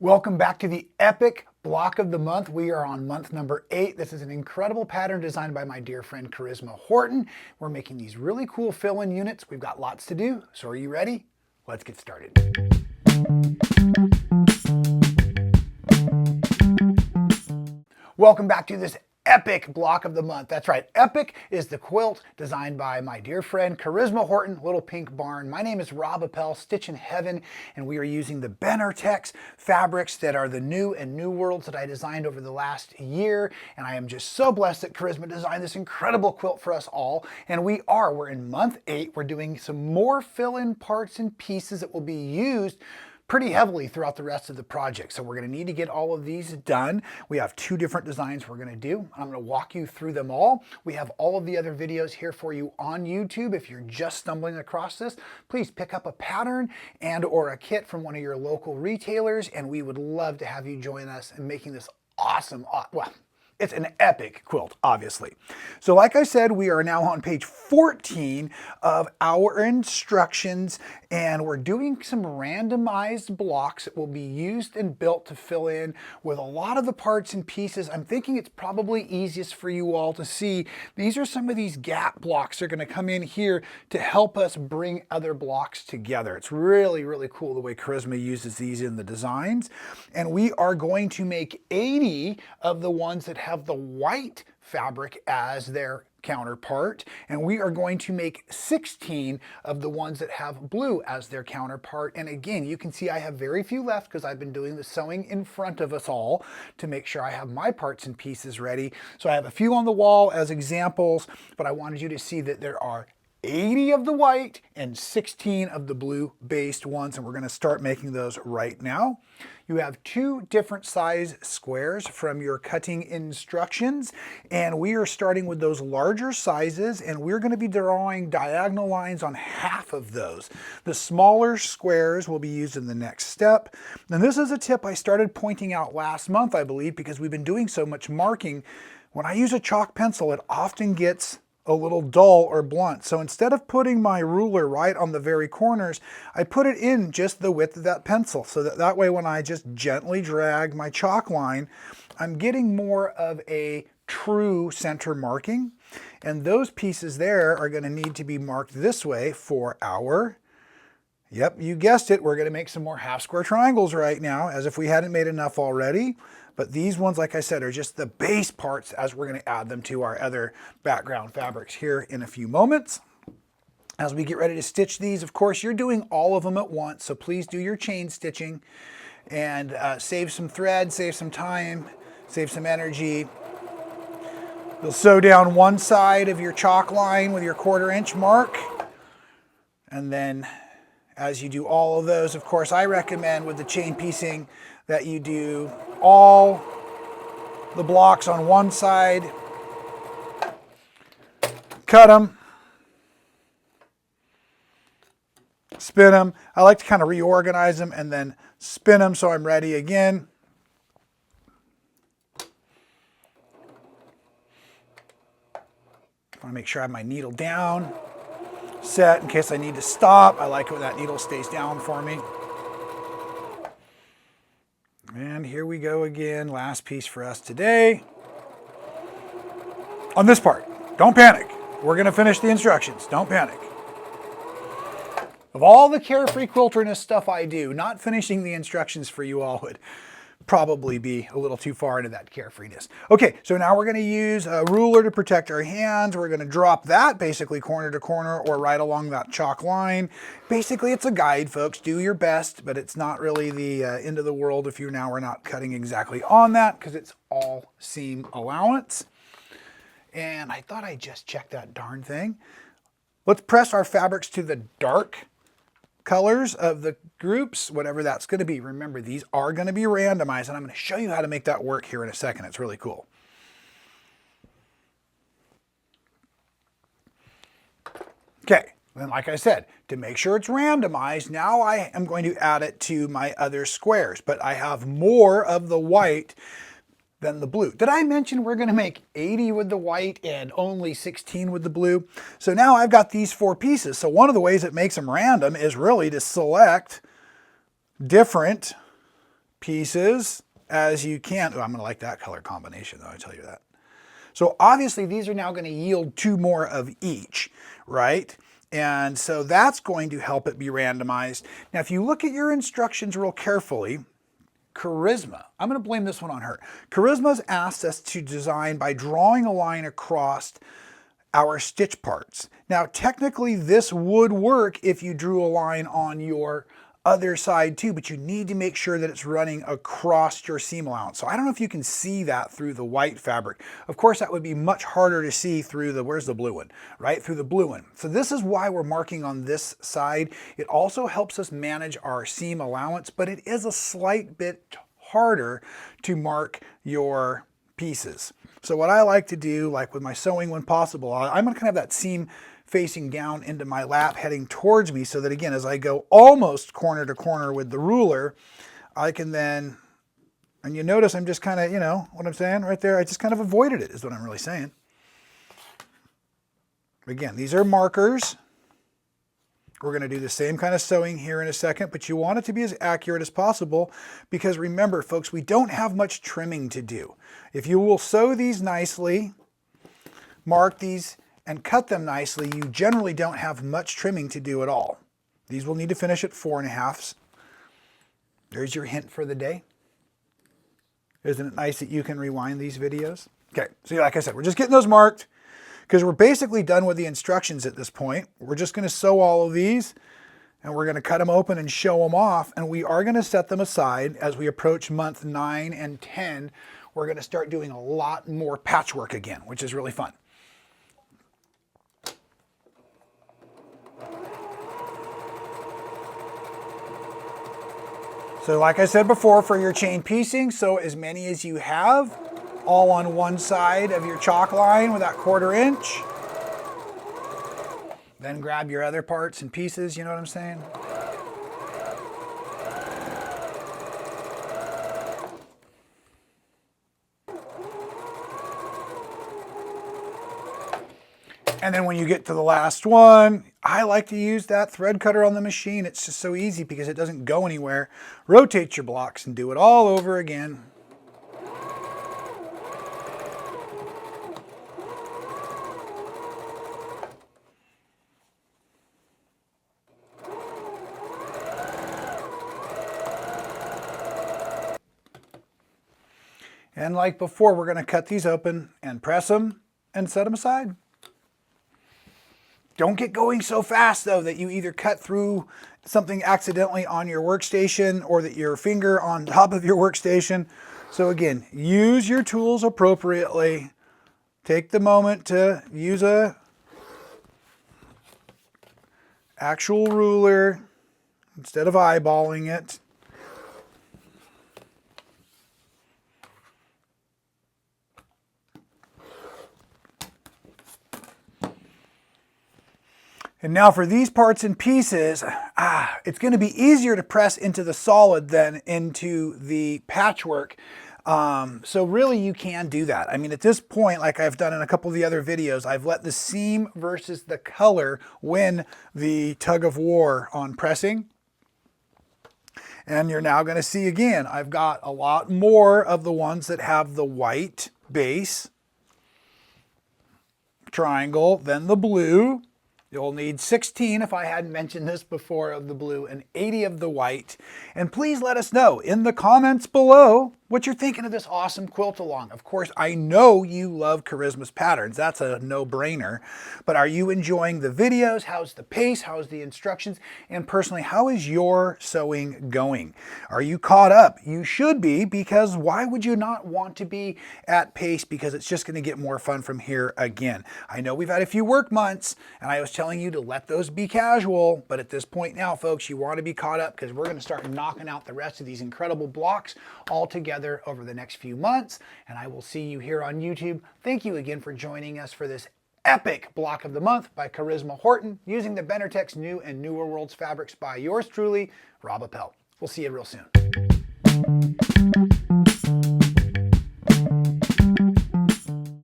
Welcome back to the epic block of the month. We are on month number 8. This is an incredible pattern designed by my dear friend Charisma Horton. We're making these really cool fill-in units. We've got lots to do. So are you ready? Let's get started. Welcome back to this epic block of the month. That's right, epic is the quilt designed by my dear friend Charisma Horton, Little Pink Barn. My name is Rob Appell, Stitchin Heaven, and we are using the Benartex fabrics that are the new and new worlds that I designed over the last year. And I am just so blessed that Charisma designed this incredible quilt for us all. And we're in month 8. We're doing some more fill-in parts and pieces that will be used pretty heavily throughout the rest of the project. So we're going to need to get all of these done. We have 2 different designs we're going to do. I'm going to walk you through them all. We have all of the other videos here for you on YouTube. If you're just stumbling across this, please pick up a pattern and or a kit from one of your local retailers, and we would love to have you join us in making this awesome, well, it's an epic quilt, obviously. So like I said, we are now on page 14 of our instructions, and we're doing some randomized blocks that will be used and built to fill in with a lot of the parts and pieces. I'm thinking it's probably easiest for you all to see. These are some of these gap blocks that are going to come in here to help us bring other blocks together. It's really, really cool the way Charisma uses these in the designs. And we are going to make 80 of the ones that have the white fabric as their counterpart, and we are going to make 16 of the ones that have blue as their counterpart. And again, you can see I have very few left because I've been doing the sewing in front of us all to make sure I have my parts and pieces ready. So I have a few on the wall as examples, but I wanted you to see that there are 80 of the white and 16 of the blue based ones, and we're going to start making those right now. You have 2 different size squares from your cutting instructions, and we are starting with those larger sizes, and we're going to be drawing diagonal lines on half of those. The smaller squares will be used in the next step. And this is a tip I started pointing out last month, I believe, because we've been doing so much marking. When I use a chalk pencil, it often gets a little dull or blunt. So instead of putting my ruler right on the very corners, I put it in just the width of that pencil, so that way when I just gently drag my chalk line, I'm getting more of a true center marking. And those pieces there are going to need to be marked this way for our, yep, you guessed it, we're going to make some more half square triangles right now, as if we hadn't made enough already. But these ones, like I said, are just the base parts as we're going to add them to our other background fabrics here in a few moments. As we get ready to stitch these, of course, you're doing all of them at once, so please do your chain stitching and save some thread, save some time, save some energy. You'll sew down one side of your chalk line with your 1/4 inch mark, and then as you do all of those, of course, I recommend with the chain piecing that you do all the blocks on one side, cut them, spin them. I like to kind of reorganize them and then spin them so I'm ready again. I want to make sure I have my needle down, set in case I need to stop. I like it when that needle stays down for me. And here we go again, last piece for us today. On this part, don't panic. We're going to finish the instructions. Don't panic. Of all the carefree quilterness stuff I do, not finishing the instructions for you all would probably be a little too far into that carefreeness. Okay, so now we're going to use a ruler to protect our hands. We're going to drop that basically corner to corner or right along that chalk line. Basically, it's a guide, folks. Do your best, but it's not really the end of the world if you now are not cutting exactly on that, because it's all seam allowance. And I thought I just checked that darn thing. Let's press our fabrics to the dark colors of the groups, whatever that's going to be. Remember, these are going to be randomized, and I'm going to show you how to make that work here in a second. It's really cool. Okay, then like I said, to make sure it's randomized, now I am going to add it to my other squares, but I have more of the white than the blue. Did I mention we're going to make 80 with the white and only 16 with the blue? So now I've got these 4 pieces. So one of the ways it makes them random is really to select different pieces as you can. Oh, I'm going to like that color combination though, I tell you that. So obviously these are now going to yield 2 more of each, right? And so that's going to help it be randomized. Now, if you look at your instructions real carefully, Charisma, I'm going to blame this one on her. Charisma's asked us to design by drawing a line across our stitch parts. Now, technically this would work if you drew a line on your other side too, but you need to make sure that it's running across your seam allowance. So I don't know if you can see that through the white fabric. Of course, that would be much harder to see through the, where's the blue one? Right, through the blue one. So this is why we're marking on this side. It also helps us manage our seam allowance, but it is a slight bit harder to mark your pieces. So what I like to do, like with my sewing when possible, I'm gonna kind of have that seam facing down into my lap, heading towards me, so that again, as I go almost corner to corner with the ruler, I can then, and you notice I'm just kind of, you know what I'm saying right there, I just kind of avoided it is what I'm really saying. Again, these are markers. We're going to do the same kind of sewing here in a second, but you want it to be as accurate as possible because remember, folks, we don't have much trimming to do. If you will sew these nicely, mark these, and cut them nicely, you generally don't have much trimming to do at all. These will need to finish at 4.5. There's your hint for the day. Isn't it nice that you can rewind these videos? Okay, so like I said, we're just getting those marked because we're basically done with the instructions at this point. We're just gonna sew all of these and we're gonna cut them open and show them off, and we are gonna set them aside as we approach month 9 and 10. We're gonna start doing a lot more patchwork again, which is really fun. So like I said before, for your chain piecing, sew as many as you have, all on one side of your chalk line with that 1/4 inch. Then grab your other parts and pieces, you know what I'm saying? And then when you get to the last one, I like to use that thread cutter on the machine. It's just so easy because it doesn't go anywhere. Rotate your blocks and do it all over again. And like before, we're going to cut these open and press them and set them aside. Don't get going so fast though that you either cut through something accidentally on your workstation or that your finger on top of your workstation. So again, use your tools appropriately. Take the moment to use a actual ruler instead of eyeballing it. And now for these parts and pieces, it's going to be easier to press into the solid than into the patchwork. So really you can do that. I mean, at this point, like I've done in a couple of the other videos, I've let the seam versus the color win the tug of war on pressing. And you're now going to see again, I've got a lot more of the ones that have the white base triangle than the blue. You'll need 16, if I hadn't mentioned this before, of the blue and 80 of the white. And please let us know in the comments below what you're thinking of this awesome quilt along. Of course, I know you love Charisma's patterns. That's a no-brainer. But are you enjoying the videos? How's the pace? How's the instructions? And personally, how is your sewing going? Are you caught up? You should be, because why would you not want to be at pace? Because it's just going to get more fun from here again. I know we've had a few work months, and I was telling you to let those be casual, but at this point now, folks, you want to be caught up because we're going to start knocking out the rest of these incredible blocks all together over the next few months, and I will see you here on YouTube. Thank you again for joining us for this epic block of the month by Charisma Horton, using the Benartex New and Newer Worlds fabrics by yours truly, Rob Appell. We'll see you real soon.